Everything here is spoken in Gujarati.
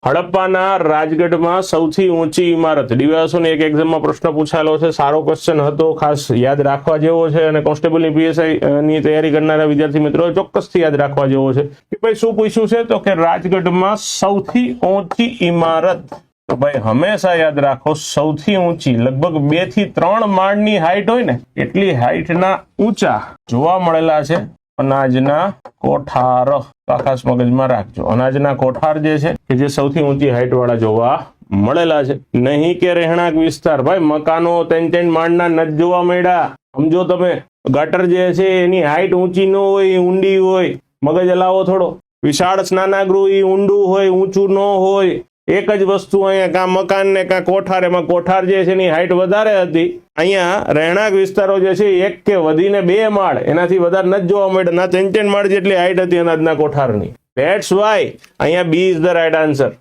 હડપ્પાના રાજગઢમાં સૌથી ઊંચી ઇમારત ડીવાયએસઓની એક એક્ઝામમાં પ્રશ્ન પૂછાયેલો છે, સારો ક્વેશ્ચન હતો, ખાસ યાદ રાખવા જેવો છે અને કોન્સ્ટેબલની પીએસઆઈ ની તૈયારી કરનારા વિદ્યાર્થી મિત્રો ચોક્કસથી યાદ રાખવા જેવો છે કે ભાઈ શું પૂછ્યું છે તો કે રાજગઢમાં સૌથી ઊંચી ઇમારત, તો ભાઈ હંમેશા યાદ રાખો સૌથી ઊંચી લગભગ 2 થી 3 માળની હાઈટ હોય ને એટલી હાઈટના ઊંચા જોવા મળેલા છે અનાજના કોઠાર, ખાસ મગજમાં રાખજો, અનાજના કોઠાર જે છે કે જે સૌથી ઊંચી હાઈટ વાળા જોવા મળેલા છે, નહીં કે રહેણાંક વિસ્તાર. ભાઈ મકાનો 3-3 માળના નથી જોવા મળ્યા, સમજો તમે. ગટર જે છે એની હાઈટ ઊંચી ન હોય, ઊંડી હોય, મગજ હલાવો થોડો. વિશાળ સ્નાનાગૃહ એ ઊંડું હોય, ઊંચું ન હોય. એક જ વસ્તુ અહીંયા કાં મકાન ને કાં કોઠાર, એમાં કોઠાર જે છે એની હાઈટ વધારે હતી. અહીંયા રહેણાંક વિસ્તારો જે છે 1 કે વધીને 2 માળ, એનાથી વધારે નથી જોવા મળ્યા, ના 3-3 માળ જેટલી હાઈટ હતી અનાજના કોઠારની. ધેટ્સ વાય અહીંયા B is the right answer.